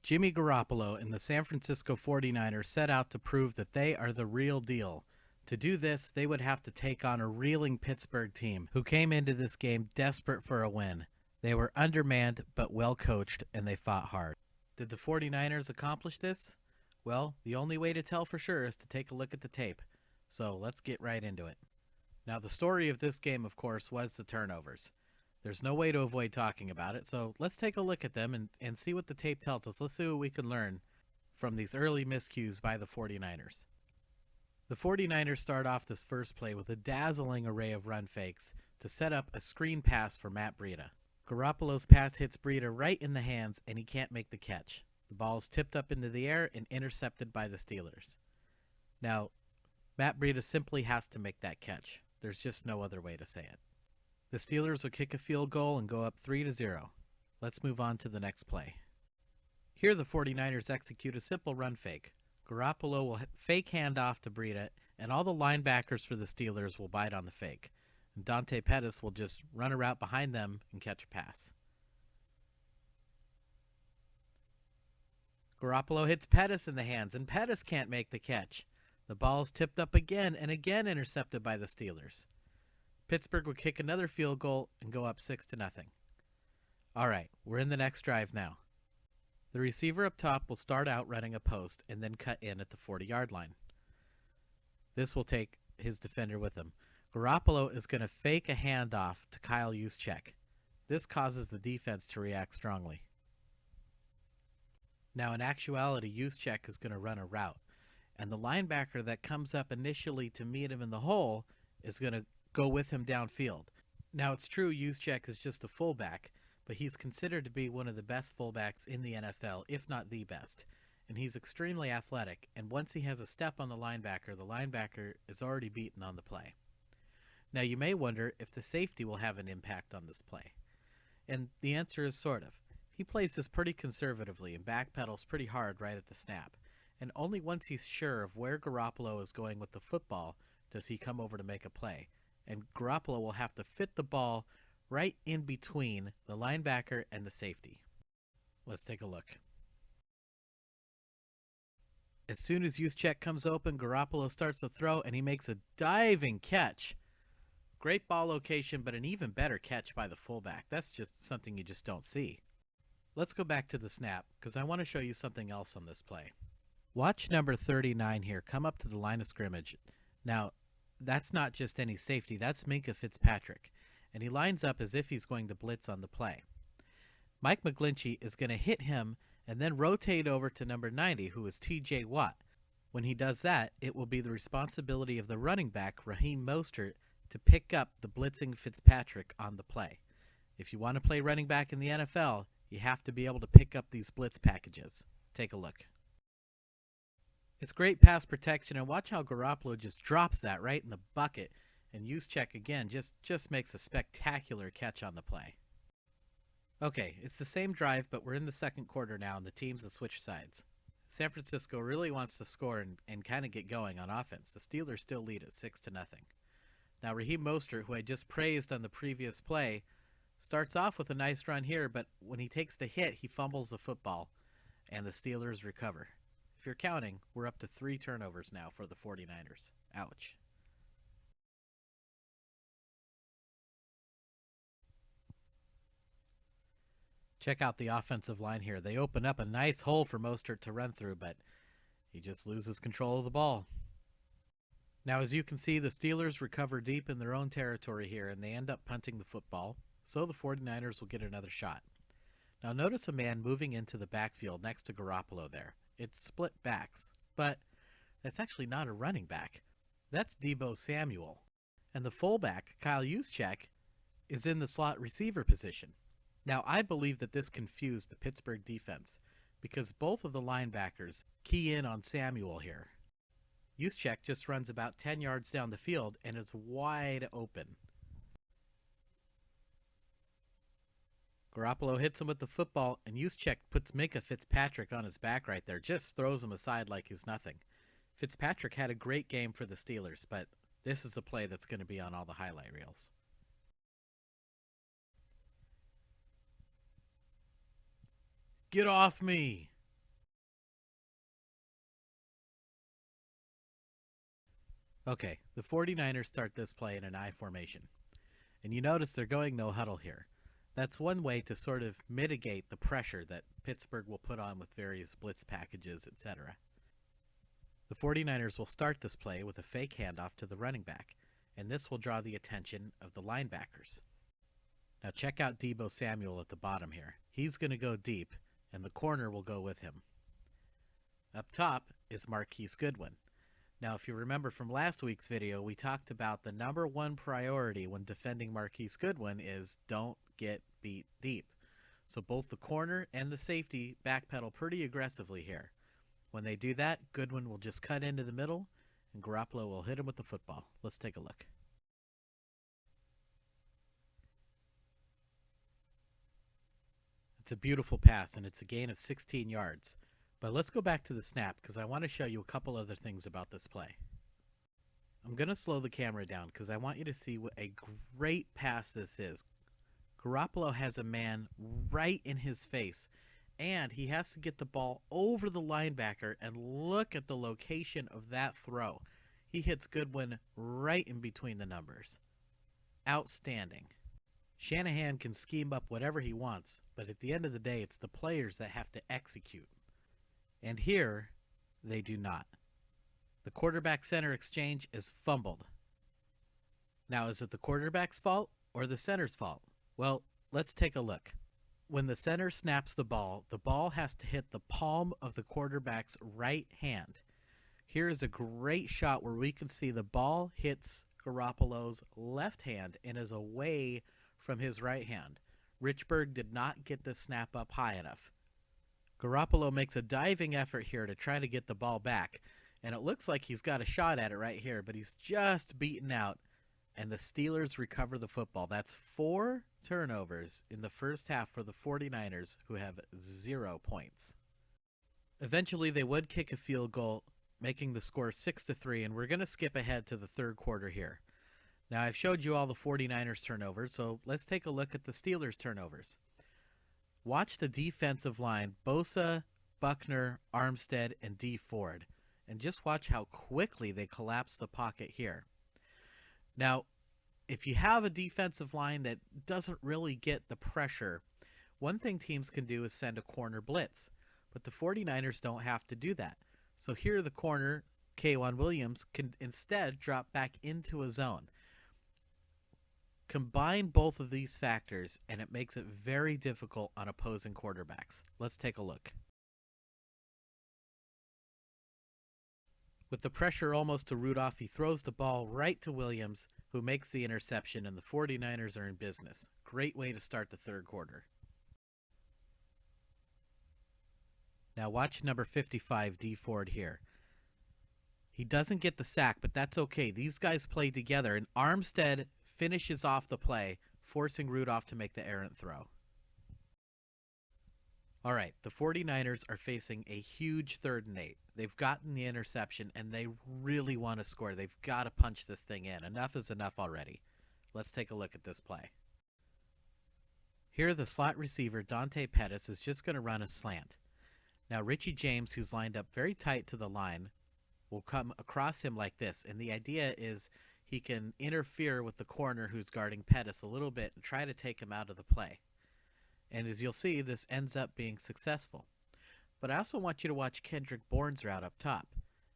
Jimmy Garoppolo and the San Francisco 49ers set out to prove that they are the real deal. To do this, they would have to take on a reeling Pittsburgh team who came into this game desperate for a win. They were undermanned but well coached, and they fought hard. Did the 49ers accomplish this? Well, the only way to tell for sure is to take a look at the tape. So let's get right into it. Now, the story of this game, of course, was the turnovers. There's no way to avoid talking about it, so let's take a look at them and see what the tape tells us. Let's see what we can learn from these early miscues by the 49ers. The 49ers start off this first play with a dazzling array of run fakes to set up a screen pass for Matt Breida. Garoppolo's pass hits Breida right in the hands, and he can't make the catch. The ball is tipped up into the air and intercepted by the Steelers. Now, Matt Breida simply has to make that catch. There's just no other way to say it. The Steelers will kick a field goal and go up 3-0. Let's move on to the next play. Here the 49ers execute a simple run fake. Garoppolo will fake handoff to Breida, and all the linebackers for the Steelers will bite on the fake. And Dante Pettis will just run a route behind them and catch a pass. Garoppolo hits Pettis in the hands, and Pettis can't make the catch. The ball is tipped up again and again intercepted by the Steelers. Pittsburgh would kick another field goal and go up 6-0. All right, we're in the next drive now. The receiver up top will start out running a post and then cut in at the 40-yard line. This will take his defender with him. Garoppolo is going to fake a handoff to Kyle Juszczyk. This causes the defense to react strongly. Now, in actuality, Juszczyk is going to run a route, and the linebacker that comes up initially to meet him in the hole is going to go with him downfield. Now, it's true Juszczyk is just a fullback, but he's considered to be one of the best fullbacks in the NFL, if not the best. And he's extremely athletic, and once he has a step on the linebacker is already beaten on the play. Now, you may wonder if the safety will have an impact on this play. And the answer is sort of. He plays this pretty conservatively and backpedals pretty hard right at the snap. And only once he's sure of where Garoppolo is going with the football does he come over to make a play. And Garoppolo will have to fit the ball right in between the linebacker and the safety. Let's take a look. As soon as Juszczyk comes open, Garoppolo starts to throw, and he makes a diving catch. Great ball location, but an even better catch by the fullback. That's just something you just don't see. Let's go back to the snap, because I want to show you something else on this play. Watch number 39 here come up to the line of scrimmage. Now, that's not just any safety, that's Minkah Fitzpatrick, and he lines up as if he's going to blitz on the play. Mike McGlinchey is going to hit him and then rotate over to number 90, who is TJ Watt. When he does that, it will be the responsibility of the running back, Raheem Mostert, to pick up the blitzing Fitzpatrick on the play. If you want to play running back in the NFL, you have to be able to pick up these blitz packages. Take a look. It's great pass protection, and watch how Garoppolo just drops that right in the bucket, and Juszczyk again just makes a spectacular catch on the play. Okay, it's the same drive, but we're in the second quarter now, and the teams have switched sides. San Francisco really wants to score and kind of get going on offense. The Steelers still lead at 6-0. Now, Raheem Mostert, who I just praised on the previous play, starts off with a nice run here, but when he takes the hit, he fumbles the football, and the Steelers recover. If you're counting, we're up to 3 turnovers now for the 49ers. Ouch. Check out the offensive line here. They open up a nice hole for Mostert to run through, but he just loses control of the ball. Now, as you can see, the Steelers recover deep in their own territory here, and they end up punting the football, so the 49ers will get another shot. Now, notice a man moving into the backfield next to Garoppolo there. It's split backs, but that's actually not a running back. That's Deebo Samuel. And the fullback, Kyle Juszczyk, is in the slot receiver position. Now, I believe that this confused the Pittsburgh defense because both of the linebackers key in on Samuel here. Juszczyk just runs about 10 yards down the field and is wide open. Garoppolo hits him with the football, and Juszczyk puts Minkah Fitzpatrick on his back right there, just throws him aside like he's nothing. Fitzpatrick had a great game for the Steelers, but this is a play that's going to be on all the highlight reels. Get off me! Okay, the 49ers start this play in an I formation. And you notice they're going no huddle here. That's one way to sort of mitigate the pressure that Pittsburgh will put on with various blitz packages, etc. The 49ers will start this play with a fake handoff to the running back, and this will draw the attention of the linebackers. Now check out Deebo Samuel at the bottom here. He's going to go deep, and the corner will go with him. Up top is Marquise Goodwin. Now, if you remember from last week's video, we talked about the number one priority when defending Marquise Goodwin is don't get beat deep. So both the corner and the safety backpedal pretty aggressively here. When they do that, Goodwin will just cut into the middle, and Garoppolo will hit him with the football. Let's take a look. It's a beautiful pass, and it's a gain of 16 yards. But let's go back to the snap because I want to show you a couple other things about this play. I'm going to slow the camera down because I want you to see what a great pass this is. Garoppolo has a man right in his face, and he has to get the ball over the linebacker, and look at the location of that throw. He hits Goodwin right in between the numbers. Outstanding. Shanahan can scheme up whatever he wants, but at the end of the day, it's the players that have to execute. And here, they do not. The quarterback-center exchange is fumbled. Now, is it the quarterback's fault or the center's fault? Well, let's take a look. When the center snaps the ball has to hit the palm of the quarterback's right hand. Here is a great shot where we can see the ball hits Garoppolo's left hand and is away from his right hand. Richburg did not get the snap up high enough. Garoppolo makes a diving effort here to try to get the ball back, and it looks like he's got a shot at it right here, but he's just beaten out, and the Steelers recover the football. That's 4 turnovers in the first half for the 49ers, who have 0 points. Eventually, they would kick a field goal, making the score 6-3, and we're going to skip ahead to the third quarter here. Now, I've showed you all the 49ers turnovers, so let's take a look at the Steelers turnovers. Watch the defensive line, Bosa, Buckner, Armstead, and D. Ford, and just watch how quickly they collapse the pocket here. Now, if you have a defensive line that doesn't really get the pressure, one thing teams can do is send a corner blitz, but the 49ers don't have to do that. So here the corner, K'Wan Williams, can instead drop back into a zone. Combine both of these factors, and it makes it very difficult on opposing quarterbacks. Let's take a look. With the pressure almost to Rudolph, he throws the ball right to Williams, who makes the interception, and the 49ers are in business. Great way to start the third quarter. Now watch number 55, D. Ford here. He doesn't get the sack, but that's okay. These guys play together, and Armstead finishes off the play, forcing Rudolph to make the errant throw. All right, the 49ers are facing a huge 3rd and 8. They've gotten the interception, and they really want to score. They've got to punch this thing in. Enough is enough already. Let's take a look at this play. Here, the slot receiver, Dante Pettis, is just going to run a slant. Now, Richie James, who's lined up very tight to the line, will come across him like this, and the idea is he can interfere with the corner who's guarding Pettis a little bit and try to take him out of the play. And as you'll see, this ends up being successful. But I also want you to watch Kendrick Bourne's route up top.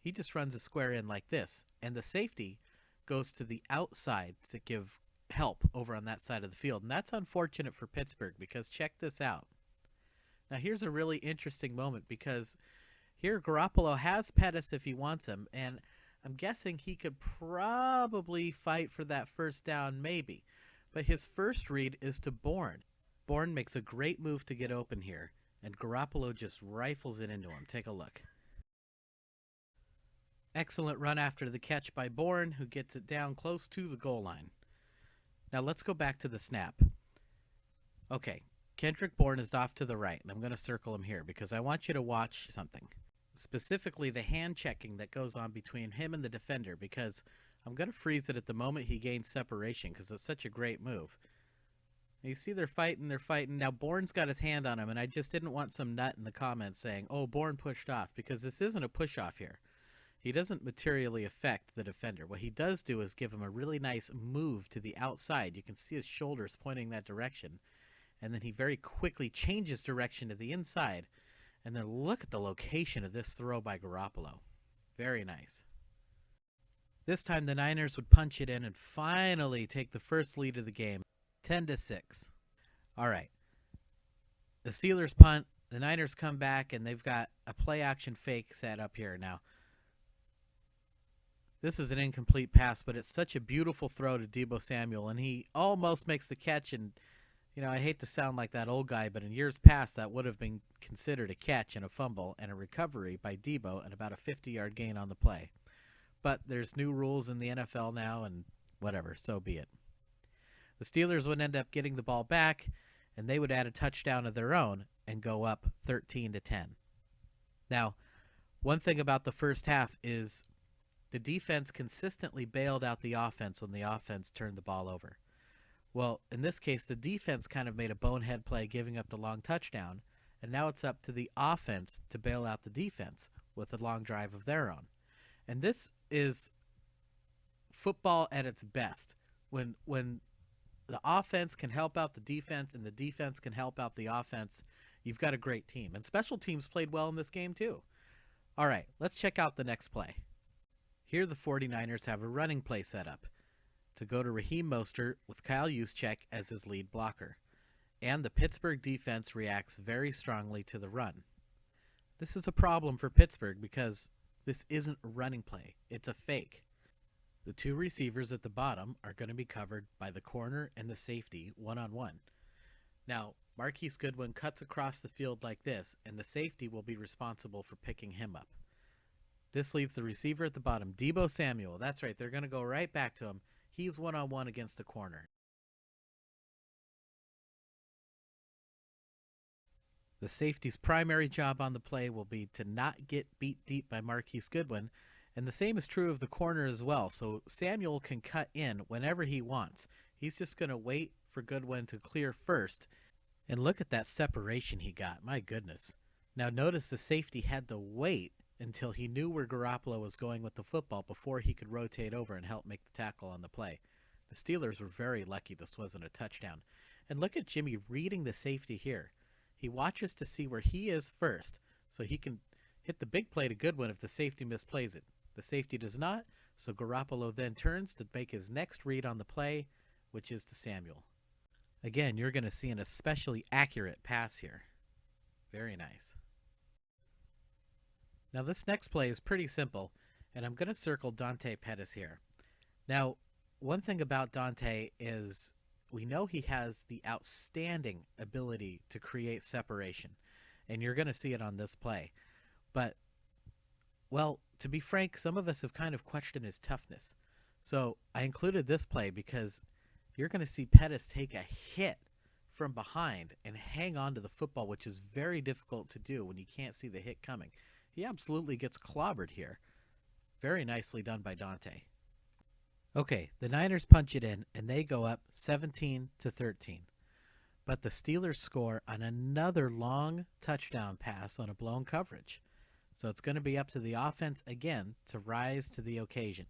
He just runs a square in like this, and the safety goes to the outside to give help over on that side of the field. And that's unfortunate for Pittsburgh because check this out. Now here's a really interesting moment because here Garoppolo has Pettis if he wants him, and I'm guessing he could probably fight for that first down maybe. But his first read is to Bourne. Bourne makes a great move to get open here, and Garoppolo just rifles it into him. Take a look. Excellent run after the catch by Bourne, who gets it down close to the goal line. Now let's go back to the snap. Okay, Kendrick Bourne is off to the right, and I'm going to circle him here because I want you to watch something. Specifically the hand checking that goes on between him and the defender, because I'm going to freeze it at the moment he gains separation because it's such a great move. You see they're fighting. Now Bourne's got his hand on him, and I just didn't want some nut in the comments saying, oh, Bourne pushed off, because this isn't a push-off here. He doesn't materially affect the defender. What he does do is give him a really nice move to the outside. You can see his shoulders pointing that direction. And then he very quickly changes direction to the inside. And then look at the location of this throw by Garoppolo. Very nice. This time the Niners would punch it in and finally take the first lead of the game, 10-6. All right. The Steelers punt. The Niners come back, and they've got a play-action fake set up here. Now, this is an incomplete pass, but it's such a beautiful throw to Deebo Samuel, and he almost makes the catch. And, I hate to sound like that old guy, but in years past, that would have been considered a catch and a fumble and a recovery by Deebo and about a 50-yard gain on the play. But there's new rules in the NFL now, and whatever, so be it. The Steelers would end up getting the ball back, and they would add a touchdown of their own and go up 13-10. Now, one thing about the first half is the defense consistently bailed out the offense when the offense turned the ball over. Well, in this case, the defense kind of made a bonehead play giving up the long touchdown, and now it's up to the offense to bail out the defense with a long drive of their own. And this is football at its best. When the offense can help out the defense and the defense can help out the offense, you've got a great team. And special teams played well in this game too. All right, let's check out the next play. Here the 49ers have a running play set up to go to Raheem Mostert with Kyle Juszczyk as his lead blocker. And the Pittsburgh defense reacts very strongly to the run. This is a problem for Pittsburgh because this isn't a running play. It's a fake. The two receivers at the bottom are going to be covered by the corner and the safety one-on-one. Now, Marquise Goodwin cuts across the field like this, and the safety will be responsible for picking him up. This leaves the receiver at the bottom, Deebo Samuel. That's right, they're going to go right back to him. He's one-on-one against the corner. The safety's primary job on the play will be to not get beat deep by Marquise Goodwin, and the same is true of the corner as well, so Samuel can cut in whenever he wants. He's just going to wait for Goodwin to clear first, and look at that separation he got. My goodness. Now notice the safety had to wait until he knew where Garoppolo was going with the football before he could rotate over and help make the tackle on the play. The Steelers were very lucky this wasn't a touchdown. And look at Jimmy reading the safety here. He watches to see where he is first, so he can hit the big play to Goodwin if the safety misplays it. The safety does not, so Garoppolo then turns to make his next read on the play, which is to Samuel. Again, you're going to see an especially accurate pass here. Very nice. Now this next play is pretty simple, and I'm going to circle Dante Pettis here. Now, one thing about Dante is we know he has the outstanding ability to create separation, and you're going to see it on this play. But, well, to be frank, some of us have kind of questioned his toughness. So I included this play because you're going to see Pettis take a hit from behind and hang on to the football, which is very difficult to do when you can't see the hit coming. He absolutely gets clobbered here. Very nicely done by Dante. Okay, the Niners punch it in, and they go up 17-13. But the Steelers score on another long touchdown pass on a blown coverage. So it's going to be up to the offense again to rise to the occasion.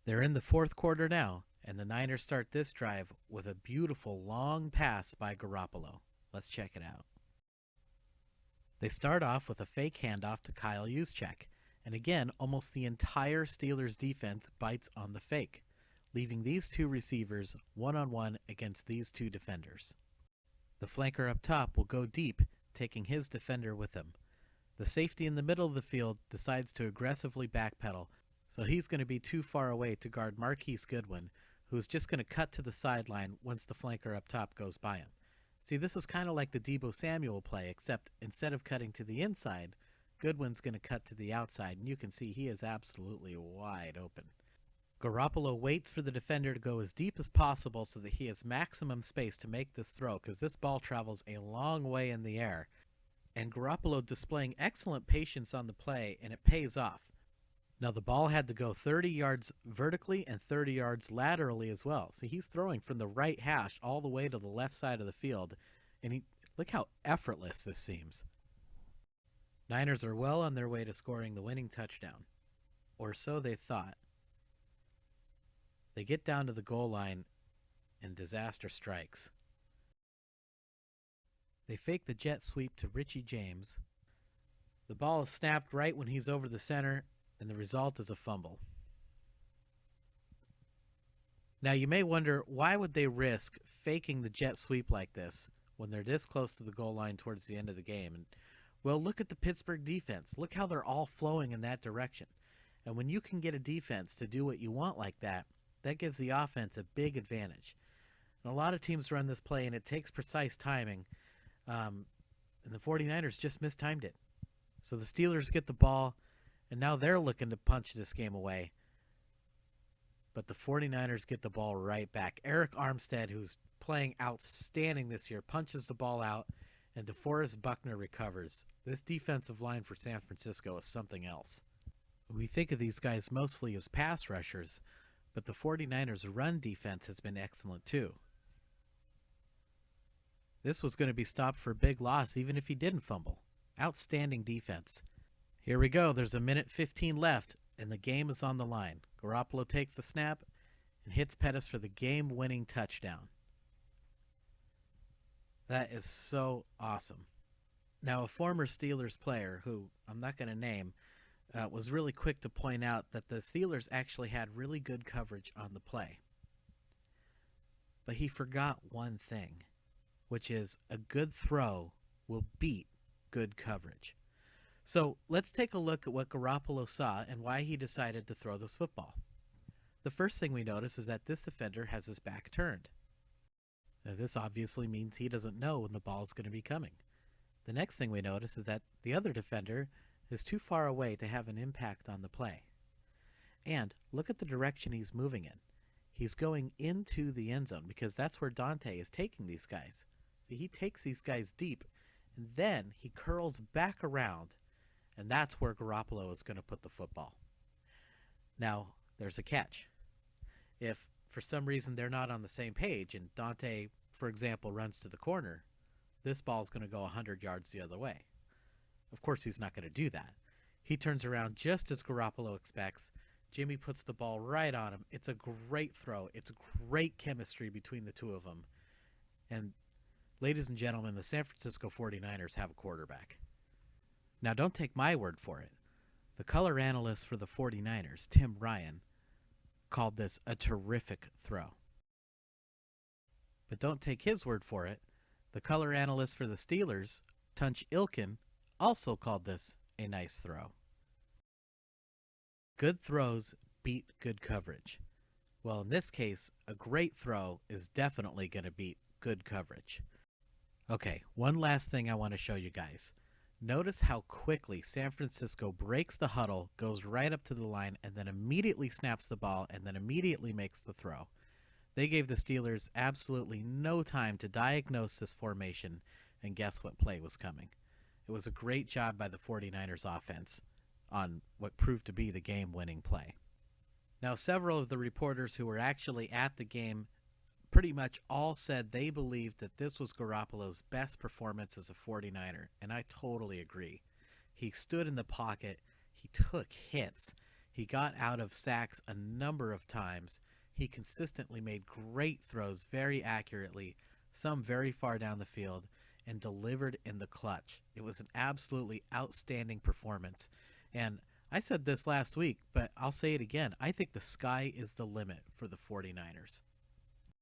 They're in the fourth quarter now, and the Niners start this drive with a beautiful long pass by Garoppolo. Let's check it out. They start off with a fake handoff to Kyle Juszczyk, and again, almost the entire Steelers defense bites on the fake, leaving these two receivers one-on-one against these two defenders. The flanker up top will go deep, taking his defender with him. The safety in the middle of the field decides to aggressively backpedal, so he's going to be too far away to guard Marquise Goodwin, who's just going to cut to the sideline once the flanker up top goes by him. See, this is kind of like the Deebo Samuel play, except instead of cutting to the inside, Goodwin's going to cut to the outside, and you can see he is absolutely wide open. Garoppolo waits for the defender to go as deep as possible so that he has maximum space to make this throw, because this ball travels a long way in the air. And Garoppolo displaying excellent patience on the play, and it pays off. Now the ball had to go 30 yards vertically and 30 yards laterally as well. See, he's throwing from the right hash all the way to the left side of the field, and look how effortless this seems. Niners are well on their way to scoring the winning touchdown. Or so they thought. They get down to the goal line and disaster strikes. They fake the jet sweep to Richie James. The ball is snapped right when he's over the center, and the result is a fumble. Now you may wonder, why would they risk faking the jet sweep like this when they're this close to the goal line towards the end of the game? And well, look at the Pittsburgh defense. Look how they're all flowing in that direction. And when you can get a defense to do what you want like that, that gives the offense a big advantage. And a lot of teams run this play, and it takes precise timing. And the 49ers just mistimed it. So the Steelers get the ball, and now they're looking to punch this game away. But the 49ers get the ball right back. Eric Armstead, who's playing outstanding this year, punches the ball out, and DeForest Buckner recovers. This defensive line for San Francisco is something else. We think of these guys mostly as pass rushers, but the 49ers' run defense has been excellent too. This was going to be stopped for a big loss even if he didn't fumble. Outstanding defense. Here we go. There's a minute 15 left, and the game is on the line. Garoppolo takes the snap and hits Pettis for the game-winning touchdown. That is so awesome. Now, a former Steelers player, who I'm not going to name, was really quick to point out that the Steelers actually had really good coverage on the play. But he forgot one thing, which is a good throw will beat good coverage. So let's take a look at what Garoppolo saw and why he decided to throw this football. The first thing we notice is that this defender has his back turned. Now, this obviously means he doesn't know when the ball is going to be coming. The next thing we notice is that the other defender is too far away to have an impact on the play. And look at the direction he's moving in. He's going into the end zone because that's where Dante is taking these guys. So he takes these guys deep, and then he curls back around, and that's where Garoppolo is going to put the football. Now, there's a catch. If for some reason they're not on the same page and Dante, for example, runs to the corner, this ball is going to go 100 yards the other way. Of course, he's not going to do that. He turns around just as Garoppolo expects. Jimmy puts the ball right on him. It's a great throw. It's great chemistry between the two of them. And ladies and gentlemen, the San Francisco 49ers have a quarterback. Now, don't take my word for it. The color analyst for the 49ers, Tim Ryan, called this a terrific throw. But don't take his word for it. The color analyst for the Steelers, Tunch Ilkin, also called this a nice throw. Good throws beat good coverage. Well, in this case, a great throw is definitely going to beat good coverage. Okay, one last thing I want to show you guys. Notice how quickly San Francisco breaks the huddle, goes right up to the line, and then immediately snaps the ball, and then immediately makes the throw. They gave the Steelers absolutely no time to diagnose this formation and guess what play was coming. It was a great job by the 49ers offense on what proved to be the game-winning play. Now, several of the reporters who were actually at the game pretty much all said they believed that this was Garoppolo's best performance as a 49er, and I totally agree. He stood in the pocket, he took hits, he got out of sacks a number of times, he consistently made great throws very accurately, some very far down the field, and delivered in the clutch. It was an absolutely outstanding performance. And I said this last week, but I'll say it again. I think the sky is the limit for the 49ers.